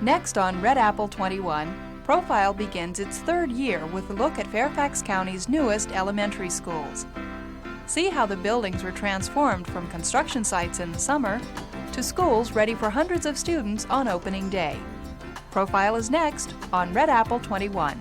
Next on Red Apple 21, Profile begins its third year with a look at Fairfax County's newest elementary schools. See how the buildings were transformed from construction sites in the summer to schools ready for hundreds of students on opening day. Profile is next on Red Apple 21.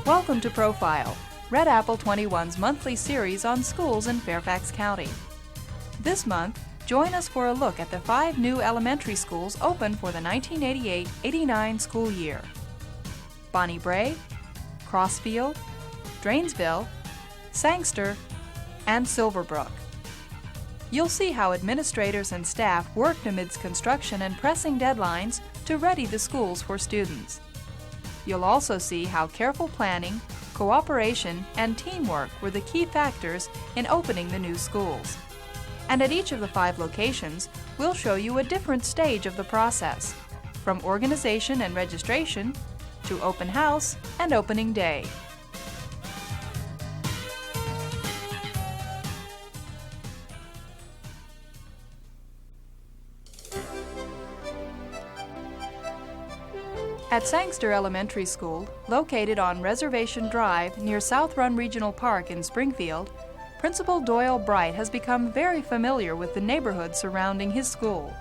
Welcome to Profile, Red Apple 21's monthly series on schools in Fairfax County. This month, join us for a look at the 5 new elementary schools opened for the 1988-89 school year: Bonnie Brae, Crossfield, Drainsville, Sangster, and Silverbrook. You'll see how administrators and staff worked amidst construction and pressing deadlines to ready the schools for students. You'll also see how careful planning, cooperation, and teamwork were the key factors in opening the new schools. And at each of the 5 locations, we'll show you a different stage of the process, from organization and registration to open house and opening day. At Sangster Elementary School, located on Reservation Drive near South Run Regional Park in Springfield, Principal Doyle Bright has become very familiar with the neighborhood surrounding his school.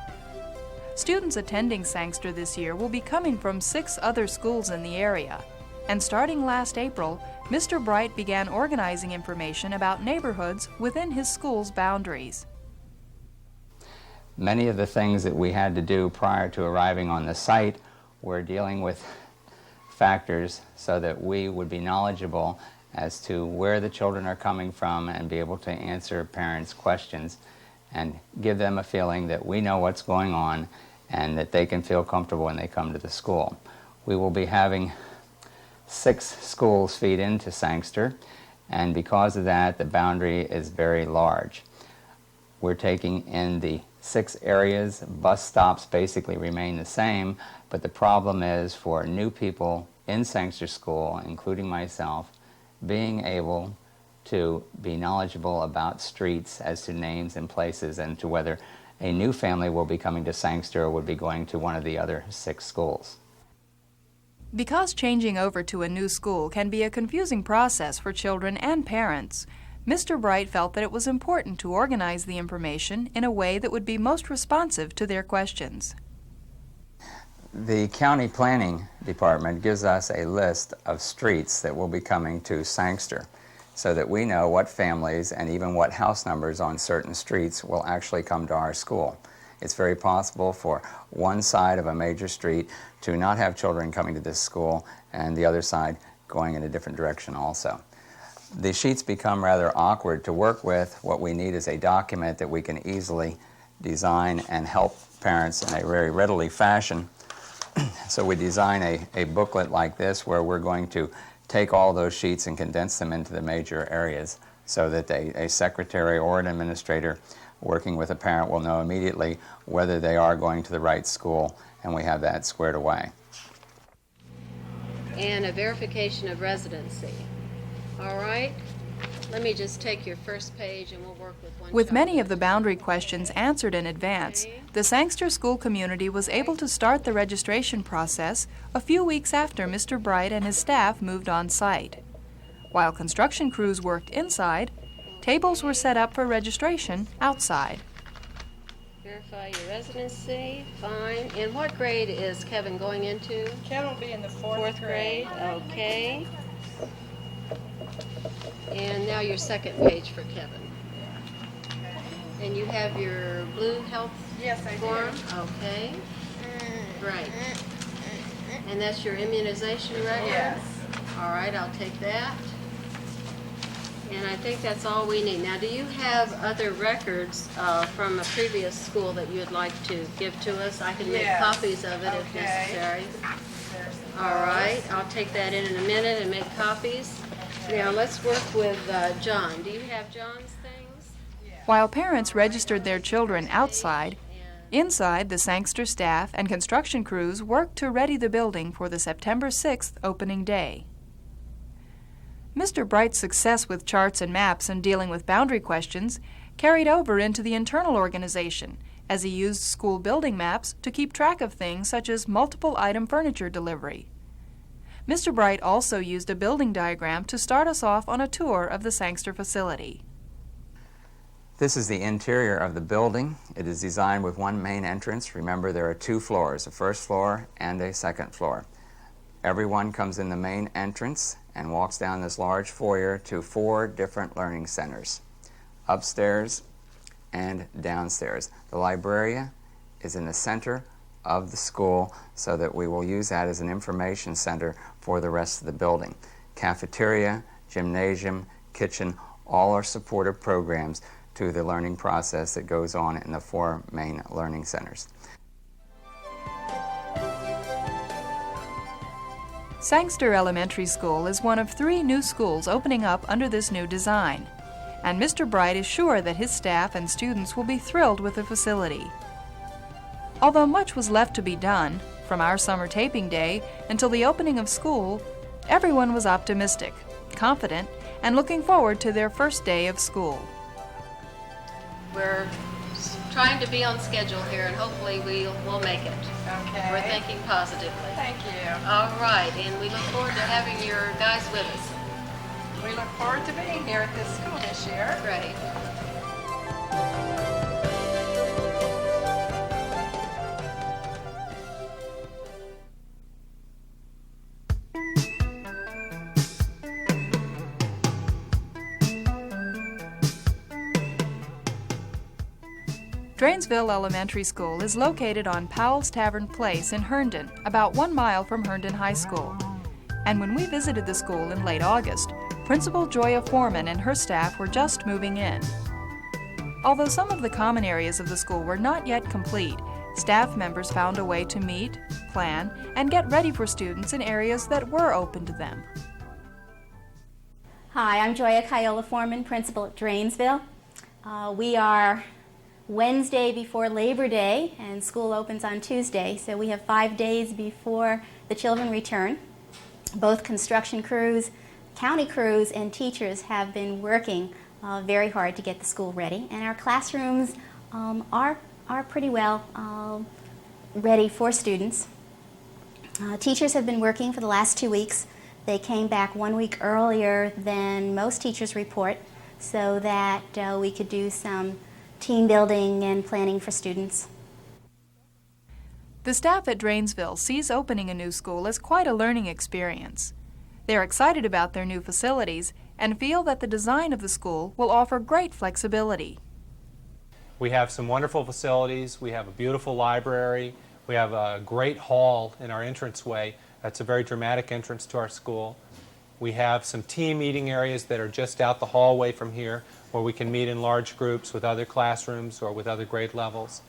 Students attending Sangster this year will be coming from 6 other schools in the area, and starting last April, Mr. Bright began organizing information about neighborhoods within his school's boundaries. Many of the things that we had to do prior to arriving on the site were dealing with factors so that we would be knowledgeable as to where the children are coming from and be able to answer parents' questions and give them a feeling that we know what's going on and that they can feel comfortable when they come to the school. We will be having 6 schools feed into Sangster, and because of that, the boundary is very large. We're taking in the 6 areas. Bus stops basically remain the same, but the problem is for new people in Sangster School, including myself, being able to be knowledgeable about streets as to names and places and to whether a new family will be coming to Sangster or would be going to one of the other 6 schools. Because changing over to a new school can be a confusing process for children and parents, Mr. Bright felt that it was important to organize the information in a way that would be most responsive to their questions. The County Planning Department gives us a list of streets that will be coming to Sangster so that we know what families and even what house numbers on certain streets will actually come to our school. It's very possible for one side of a major street to not have children coming to this school and the other side going in a different direction also. The sheets become rather awkward to work with. What we need is a document that we can easily design and help parents in a very readily fashion. So we design a booklet like this where we're going to take all those sheets and condense them into the major areas so that a secretary or an administrator working with a parent will know immediately whether they are going to the right school, and we have that squared away. And a verification of residency. All right, let me just take your first page and we'll work with one. With many of the boundary questions answered in advance, the Sangster school community was able to start the registration process a few weeks after Mr. Bright and his staff moved on site. While construction crews worked inside, tables were set up for registration outside. Verify your residency, fine. And what grade is Kevin going into? Kevin will be in the 4th grade. Okay. And now your second page for Kevin. And you have your blue health form? Okay. Right. And that's your immunization record? Yes. All right, I'll take that. And I think that's all we need. Now, do you have other records from a previous school that you'd like to give to us? I can make copies of it if necessary. All right, I'll take that in a minute and make copies. Now, let's work with John. Do you have John's things? While parents registered their children outside, inside the Sangster staff and construction crews worked to ready the building for the September 6th opening day. Mr. Bright's success with charts and maps and dealing with boundary questions carried over into the internal organization, as he used school building maps to keep track of things such as multiple item furniture delivery. Mr. Bright also used a building diagram to start us off on a tour of the Sangster facility. This is the interior of the building. It is designed with one main entrance. Remember, there are two floors, a first floor and a second floor. Everyone comes in the main entrance and walks down this large foyer to 4 different learning centers, upstairs and downstairs. The librarian is in the center of the school so that we will use that as an information center for the rest of the building. Cafeteria, gymnasium, kitchen, all are supportive programs to the learning process that goes on in the 4 main learning centers. Sangster Elementary School is one of 3 new schools opening up under this new design, and Mr. Bright is sure that his staff and students will be thrilled with the facility. Although much was left to be done, from our summer taping day until the opening of school, everyone was optimistic, confident, and looking forward to their first day of school. We're trying to be on schedule here, and hopefully we'll make it. Okay. We're thinking positively. Thank you. All right, and we look forward to having your guys with us. We look forward to being here at this school this year. Great. Drainsville Elementary School is located on Powell's Tavern Place in Herndon, about 1 mile from Herndon High School. And when we visited the school in late August, Principal Joya Foreman and her staff were just moving in. Although some of the common areas of the school were not yet complete, staff members found a way to meet, plan, and get ready for students in areas that were open to them. Hi, I'm Joya Kiola Foreman, principal at Drainsville. We are Wednesday before Labor Day, and school opens on Tuesday, so we have 5 days before the children return. Both construction crews, county crews, and teachers have been working very hard to get the school ready, and our classrooms are pretty well ready for students. Teachers have been working for the last 2 weeks. They came back 1 week earlier than most teachers report so that we could do some team building and planning for students. The staff at Drainsville sees opening a new school as quite a learning experience. They're excited about their new facilities and feel that the design of the school will offer great flexibility. We have some wonderful facilities. We have a beautiful library. We have a great hall in our entranceway. That's a very dramatic entrance to our school. We have some team meeting areas that are just out the hallway from here where we can meet in large groups with other classrooms or with other grade levels.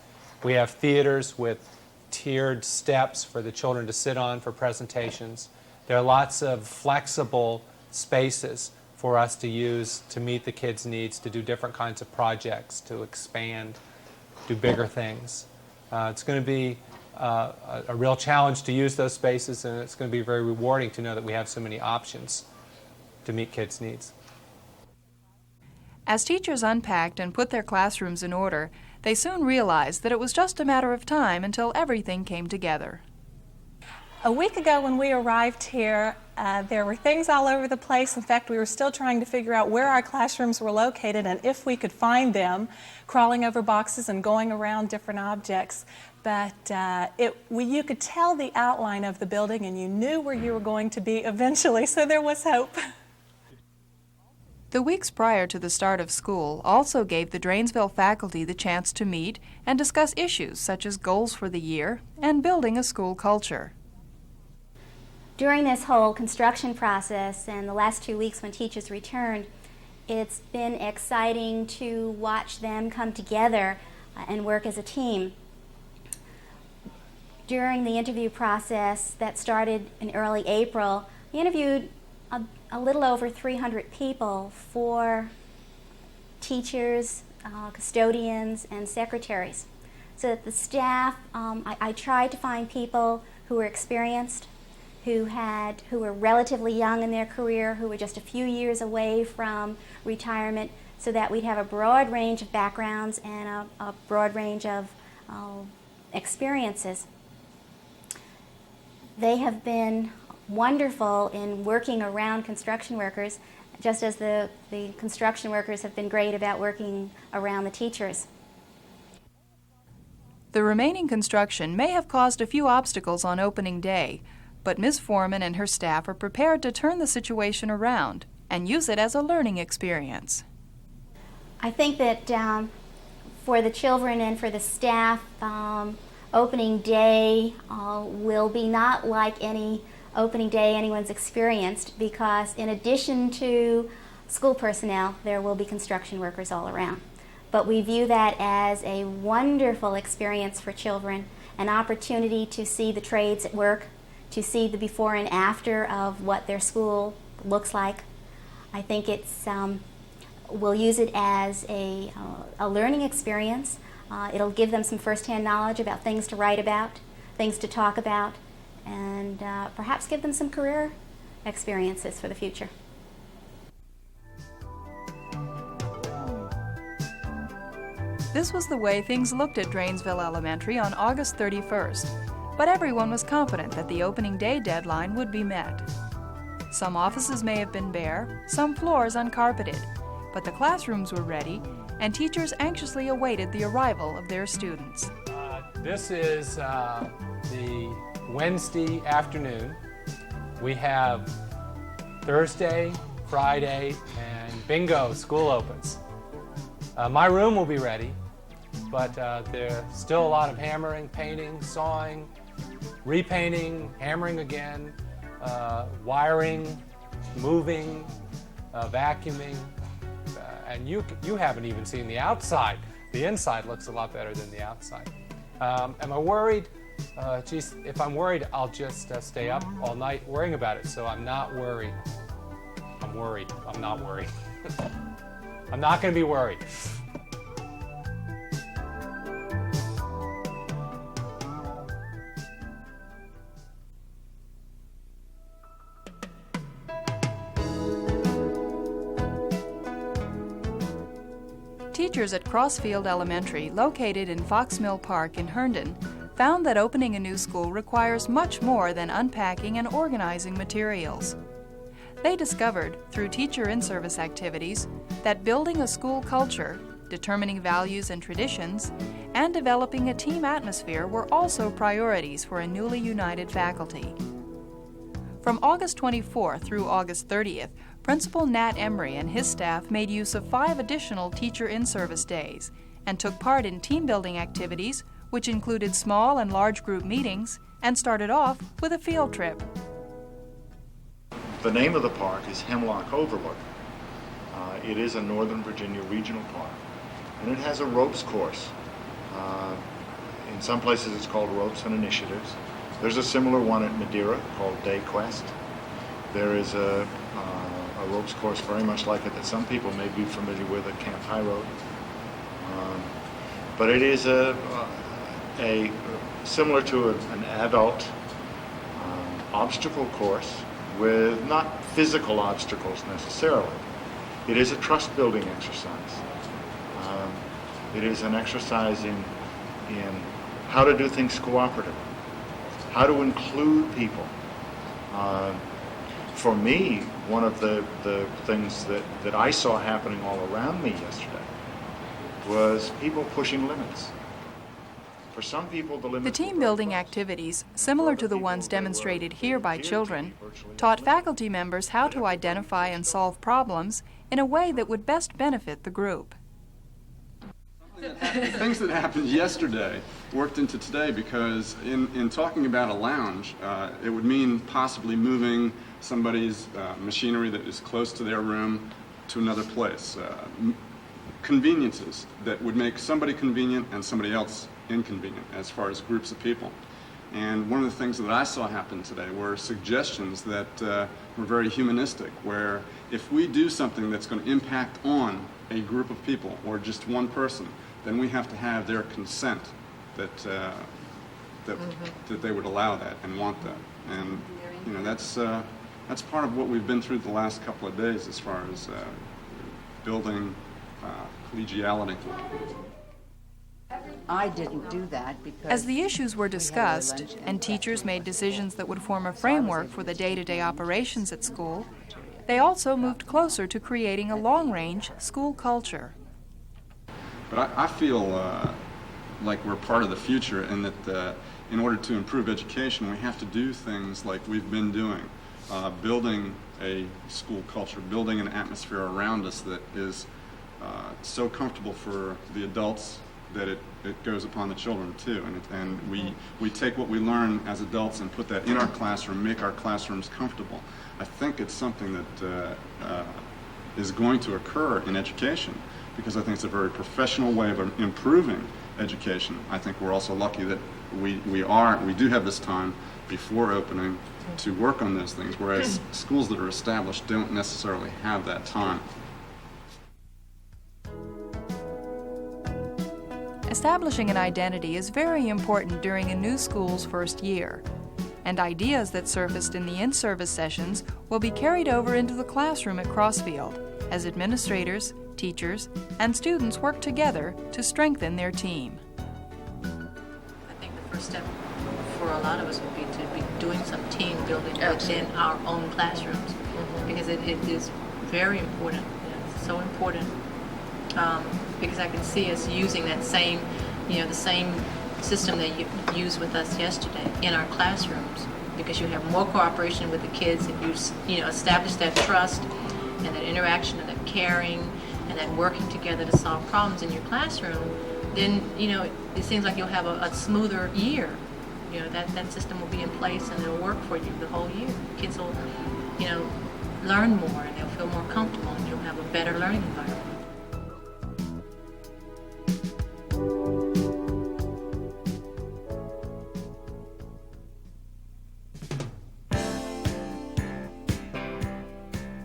We have theaters with tiered steps for the children to sit on for presentations. There are lots of flexible spaces for us to use to meet the kids' needs, to do different kinds of projects, to expand, do bigger things. It's going to be a real challenge to use those spaces, and it's going to be very rewarding to know that we have so many options to meet kids' needs. As teachers unpacked and put their classrooms in order, they soon realized that it was just a matter of time until everything came together. A week ago when we arrived here, there were things all over the place. In fact, we were still trying to figure out where our classrooms were located and if we could find them, crawling over boxes and going around different objects. But you could tell the outline of the building and you knew where you were going to be eventually, so there was hope. The weeks prior to the start of school also gave the Drainsville faculty the chance to meet and discuss issues such as goals for the year and building a school culture. During this whole construction process and the last 2 weeks when teachers returned, it's been exciting to watch them come together and work as a team. During the interview process that started in early April, we interviewed a little over 300 people, for teachers, custodians, and secretaries. So that the staff, I tried to find people who were experienced, who were relatively young in their career, who were just a few years away from retirement, so that we'd have a broad range of backgrounds and a broad range of experiences. They have been wonderful in working around construction workers, just as the construction workers have been great about working around the teachers. The remaining construction may have caused a few obstacles on opening day, but Ms. Foreman and her staff are prepared to turn the situation around and use it as a learning experience. I think that for the children and for the staff, opening day will be not like any opening day anyone's experienced, because in addition to school personnel, there will be construction workers all around. But we view that as a wonderful experience for children, an opportunity to see the trades at work, to see the before and after of what their school looks like. I think we'll use it as a learning experience. It'll give them some first-hand knowledge about things to write about, things to talk about, and perhaps give them some career experiences for the future. This was the way things looked at Dranesville Elementary on August 31st, but everyone was confident that the opening day deadline would be met. Some offices may have been bare, some floors uncarpeted, but the classrooms were ready, and teachers anxiously awaited the arrival of their students. This is the Wednesday afternoon. We have Thursday, Friday, and bingo school opens. My room will be ready, but there's still a lot of hammering, painting, sawing, repainting, hammering again, wiring, moving, vacuuming, and you haven't even seen the outside. The inside looks a lot better than the outside. Am I worried? Geez, if I'm worried, I'll just stay up all night worrying about it, so I'm not worried. I'm worried. I'm not worried. I'm not going to be worried. Teachers at Crossfield Elementary, located in Fox Mill Park in Herndon, found that opening a new school requires much more than unpacking and organizing materials. They discovered, through teacher in-service activities, that building a school culture, determining values and traditions, and developing a team atmosphere were also priorities for a newly united faculty. From August 24th through August 30th, Principal Nat Emery and his staff made use of 5 additional teacher in-service days and took part in team-building activities, which included small and large group meetings, and started off with a field trip. The name of the park is Hemlock Overlook. It is a Northern Virginia regional park, and it has a ropes course. In some places it's called Ropes and Initiatives. There's a similar one at Madeira called Day Quest. There is a ropes course very much like it that some people may be familiar with at Camp High Road. But it is similar to an adult obstacle course with not physical obstacles necessarily. It is a trust-building exercise. It is an exercise in how to do things cooperatively, how to include people. For me, one of the things that I saw happening all around me yesterday was people pushing limits. For some people, the limits. The team-building activities, similar to the ones demonstrated here by children, taught faculty members how to identify and solve problems in a way that would best benefit the group. Things that happened yesterday worked into today, because in talking about a lounge, it would mean possibly moving somebody's machinery that is close to their room to another place. Conveniences that would make somebody convenient and somebody else inconvenient as far as groups of people. And one of the things that I saw happen today were suggestions that were very humanistic, where if we do something that's going to impact on a group of people or just one person, then we have to have their consent that that they would allow that and want that. And you know, that's part of what we've been through the last couple of days as far as building collegiality. I didn't do that because... As the issues were discussed and teachers made decisions that would form a framework for the day-to-day operations at school, they also moved closer to creating a long-range school culture. But I feel like we're part of the future, and that in order to improve education, we have to do things like we've been doing, building a school culture, building an atmosphere around us that is so comfortable for the adults that it goes upon the children too. And we take what we learn as adults and put that in our classroom, make our classrooms comfortable. I think it's something that is going to occur in education, because I think it's a very professional way of improving education. I think we're also lucky that we do have this time before opening to work on those things, whereas schools that are established don't necessarily have that time. Establishing an identity is very important during a new school's first year, and ideas that surfaced in the in-service sessions will be carried over into the classroom at Crossfield as administrators, teachers, and students work together to strengthen their team. I think the first step for a lot of us would be to be doing some team building within our own classrooms, because it is very important. It's so important. Because I can see us using that same, the same system that you used with us yesterday in our classrooms, because you have more cooperation with the kids, and you establish that trust and that interaction and that caring and that working together to solve problems in your classroom. Then it seems like you'll have a smoother year. That system will be in place and it'll work for you the whole year. Kids will learn more and they'll feel more comfortable, and you'll have a better learning environment.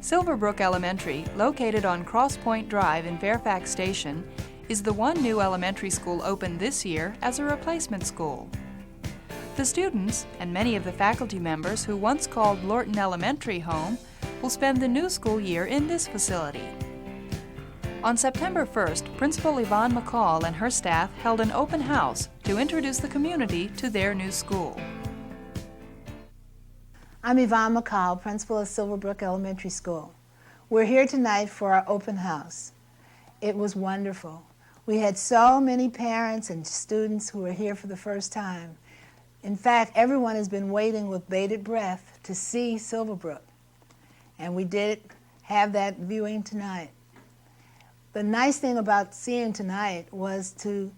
Silverbrook Elementary, located on Cross Point Drive in Fairfax Station, is the one new elementary school opened this year as a replacement school. The students, and many of the faculty members who once called Lorton Elementary home, will spend the new school year in this facility. On September 1st, Principal Yvonne McCall and her staff held an open house to introduce the community to their new school. I'm Yvonne McCall, principal of Silverbrook Elementary School. We're here tonight for our open house. It was wonderful. We had so many parents and students who were here for the first time. In fact, everyone has been waiting with bated breath to see Silverbrook. And we did have that viewing tonight. The nice thing about seeing tonight was to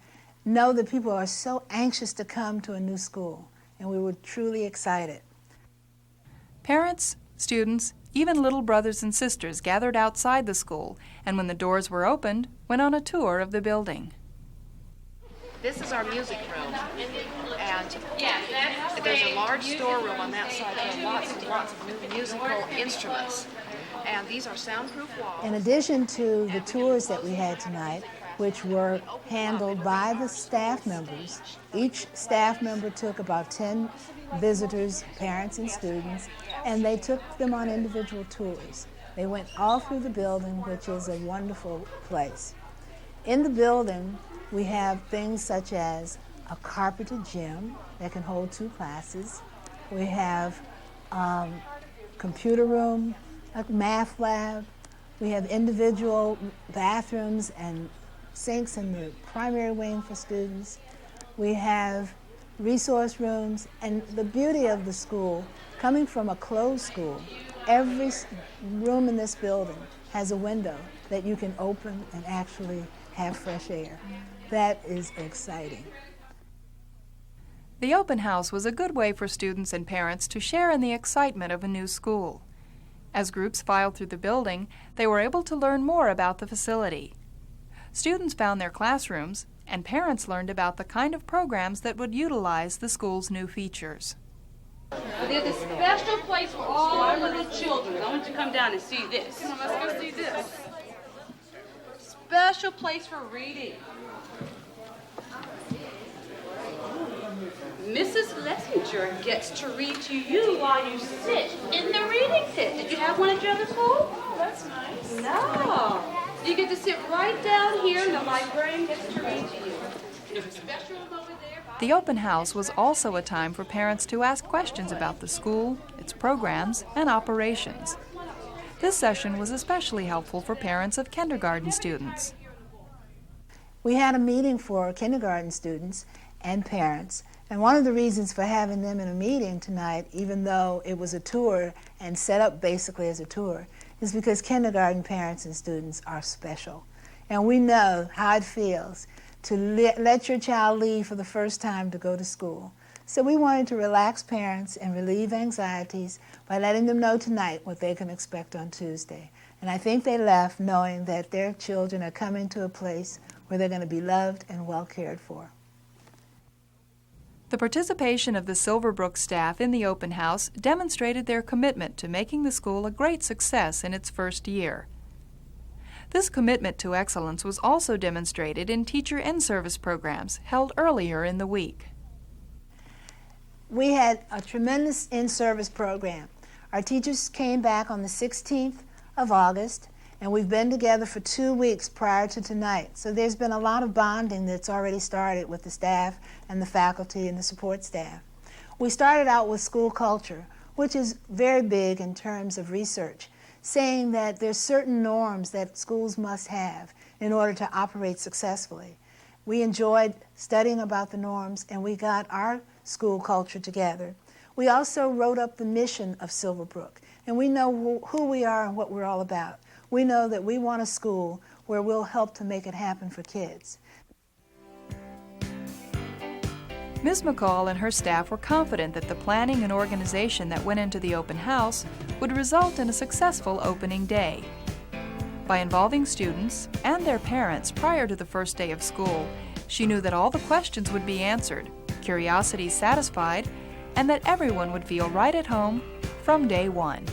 know that people are so anxious to come to a new school, and we were truly excited. Parents, students, even little brothers and sisters gathered outside the school, and when the doors were opened, went on a tour of the building. This is our music room, and there's a large storeroom on that side with lots and lots of musical instruments, and these are soundproof walls. In addition to the tours that we had tonight, which were handled by the staff members, each staff member took about 10 visitors, parents and students, and they took them on individual tours. They went all through the building, which is a wonderful place. In the building, we have things such as a carpeted gym that can hold 2 classes. We have computer room, a math lab. We have individual bathrooms and sinks in the primary wing for students. We have resource rooms, and the beauty of the school, coming from a closed school, every room in this building has a window that you can open and actually have fresh air. That is exciting. The open house was a good way for students and parents to share in the excitement of a new school. As groups filed through the building, they were able to learn more about the facility. Students found their classrooms, and parents learned about the kind of programs that would utilize the school's new features. There's a special place for all little children. I want you to come down and see this. Let's go see this. special place for reading. Mrs. Lessinger gets to read to you while you sit in the reading pit. Did you have one at your other school? Oh, that's nice. No. You get to sit right down here and the librarian gets to read to you. There's a special room over there. The open house was also a time for parents to ask questions about the school, its programs, and operations. This session was especially helpful for parents of kindergarten students. We had a meeting for kindergarten students and parents, and one of the reasons for having them in a meeting tonight, even though it was a tour and set up basically as a tour, is because kindergarten parents and students are special. And we know how it feels to let your child leave for the first time to go to school. So we wanted to relax parents and relieve anxieties by letting them know tonight what they can expect on Tuesday. And I think they left knowing that their children are coming to a place where they're going to be loved and well cared for. The participation of the Silverbrook staff in the open house demonstrated their commitment to making the school a great success in its first year. This commitment to excellence was also demonstrated in teacher in-service programs held earlier in the week. We had a tremendous in-service program. Our teachers came back on the 16th of August, and we've been together for 2 weeks prior to tonight. So there's been a lot of bonding that's already started with the staff and the faculty and the support staff. We started out with school culture, which is very big in terms of research, saying that there's certain norms that schools must have in order to operate successfully. We enjoyed studying about the norms, and we got our school culture together. We also wrote up the mission of Silverbrook, and we know who we are and what we're all about. We know that we want a school where we'll help to make it happen for kids. Ms. McCall and her staff were confident that the planning and organization that went into the open house would result in a successful opening day. By involving students and their parents prior to the first day of school, she knew that all the questions would be answered, curiosity satisfied, and that everyone would feel right at home from day one.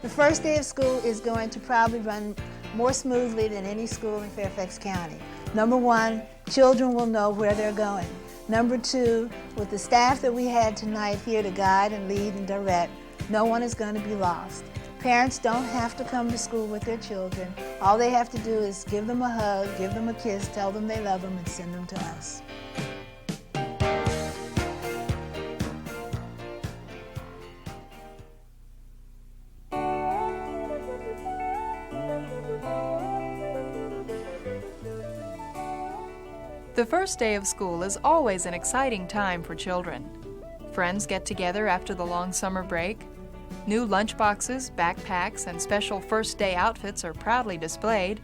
The first day of school is going to probably run more smoothly than any school in Fairfax County. Number one, children will know where they're going. Number two, with the staff that we had tonight here to guide and lead and direct, no one is going to be lost. Parents don't have to come to school with their children. All they have to do is give them a hug, give them a kiss, tell them they love them, and send them to us. The first day of school is always an exciting time for children. Friends get together after the long summer break. New lunchboxes, backpacks, and special first day outfits are proudly displayed,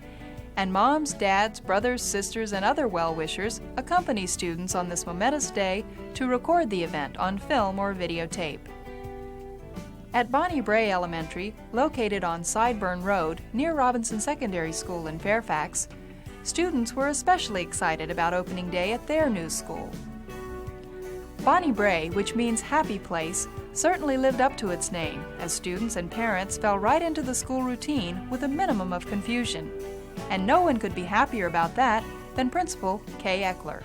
and moms, dads, brothers, sisters, and other well-wishers accompany students on this momentous day to record the event on film or videotape. At Brae Elementary, located on Sideburn Road near Robinson Secondary School in Fairfax, students were especially excited about opening day at their new school. Brae, which means happy place, certainly lived up to its name, as students and parents fell right into the school routine with a minimum of confusion. And no one could be happier about that than Principal Kay Eckler.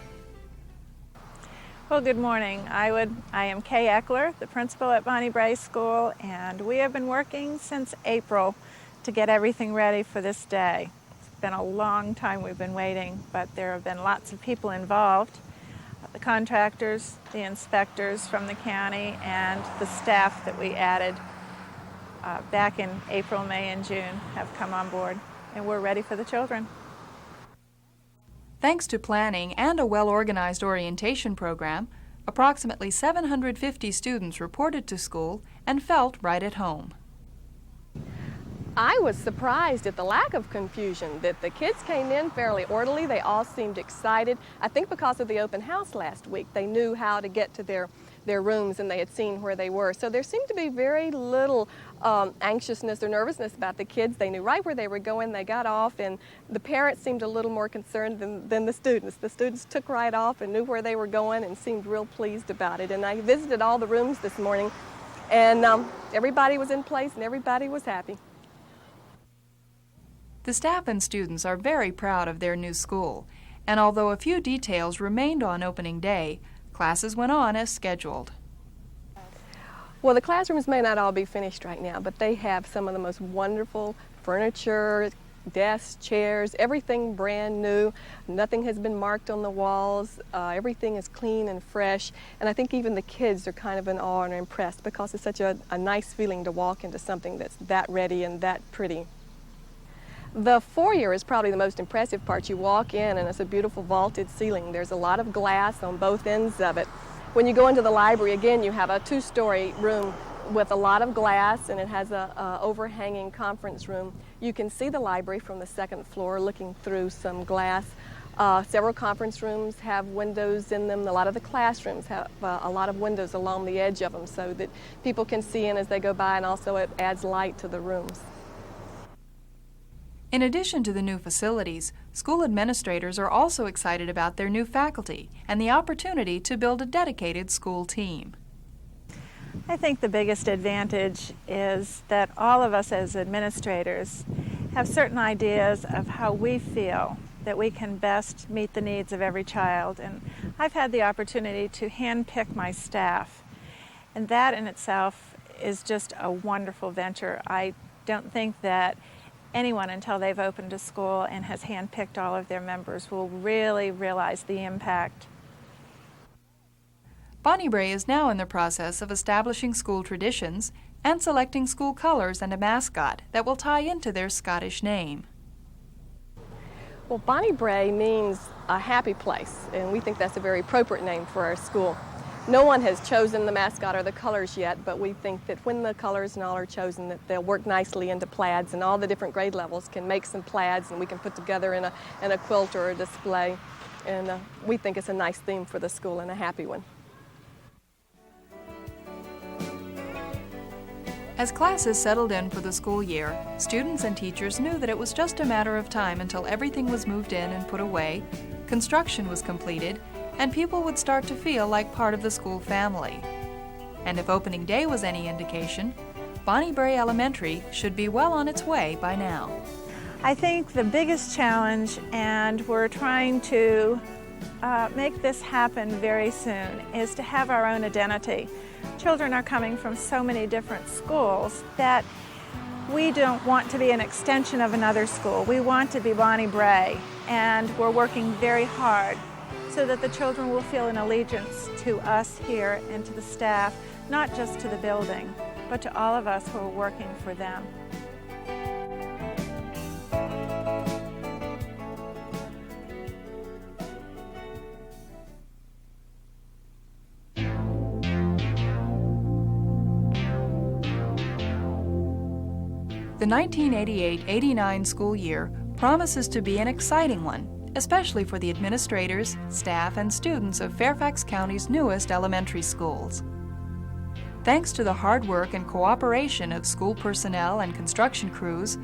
Well, good morning. I am Kay Eckler, the principal at Brae School, and we have been working since April to get everything ready for this day. It's been a long time we've been waiting, but there have been lots of people involved. The contractors, the inspectors from the county, and the staff that we added back in April, May, and June have come on board, and we're ready for the children. Thanks to planning and a well-organized orientation program, approximately 750 students reported to school and felt right at home. I was surprised at the lack of confusion, that the kids came in fairly orderly. They all seemed excited. I think because of the open house last week, they knew how to get to their rooms and they had seen where they were. So there seemed to be very little anxiousness or nervousness about the kids. They knew right where they were going. They got off, and the parents seemed a little more concerned than the students. The students took right off and knew where they were going and seemed real pleased about it. And I visited all the rooms this morning, and everybody was in place and everybody was happy. The staff and students are very proud of their new school, and although a few details remained on opening day, classes went on as scheduled. Well, the classrooms may not all be finished right now, but they have some of the most wonderful furniture, desks, chairs, everything brand new. Nothing has been marked on the walls. Everything is clean and fresh. And I think even the kids are kind of in awe and impressed because it's such a nice feeling to walk into something that's that ready and that pretty. The foyer is probably the most impressive part. You walk in and it's a beautiful vaulted ceiling. There's a lot of glass on both ends of it. When you go into the library, again, you have a two-story room with a lot of glass, and it has a overhanging conference room. You can see the library from the second floor looking through some glass. Several conference rooms have windows in them. A lot of the classrooms have a lot of windows along the edge of them so that people can see in as they go by, and also it adds light to the rooms. In addition to the new facilities, school administrators are also excited about their new faculty and the opportunity to build a dedicated school team. I think the biggest advantage is that all of us as administrators have certain ideas of how we feel that we can best meet the needs of every child. And I've had the opportunity to handpick my staff, and that in itself is just a wonderful venture. I don't think that anyone, until they've opened a school and has handpicked all of their members, will really realize the impact. Bonnie Brae is now in the process of establishing school traditions and selecting school colors and a mascot that will tie into their Scottish name. Well, Bonnie Brae means a happy place, and we think that's a very appropriate name for our school. No one has chosen the mascot or the colors yet, but we think that when the colors and all are chosen, that they'll work nicely into plaids, and all the different grade levels can make some plaids, and we can put together in a quilt or a display. And we think it's a nice theme for the school and a happy one. As classes settled in for the school year, students and teachers knew that it was just a matter of time until everything was moved in and put away, construction was completed, and people would start to feel like part of the school family. And if opening day was any indication, Brae Elementary should be well on its way by now. I think the biggest challenge, and we're trying to make this happen very soon, is to have our own identity. Children are coming from so many different schools that we don't want to be an extension of another school. We want to be Bonnie Brae, and we're working very hard so that the children will feel an allegiance to us here and to the staff, not just to the building, but to all of us who are working for them. The 1988-89 school year promises to be an exciting one, especially for the administrators, staff, and students of Fairfax County's newest elementary schools. Thanks to the hard work and cooperation of school personnel and construction crews,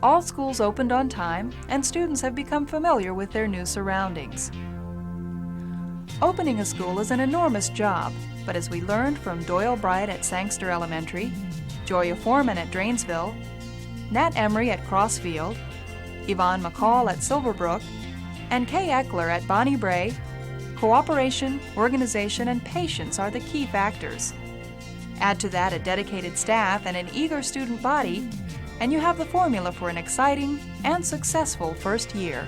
all schools opened on time and students have become familiar with their new surroundings. Opening a school is an enormous job, but as we learned from Doyle Bright at Sangster Elementary, Joya Foreman at Drainsville, Nat Emery at Crossfield, Yvonne McCall at Silverbrook, and Kay Eckler at Bonnie Brae, cooperation, organization, and patience are the key factors. Add to that a dedicated staff and an eager student body, and you have the formula for an exciting and successful first year.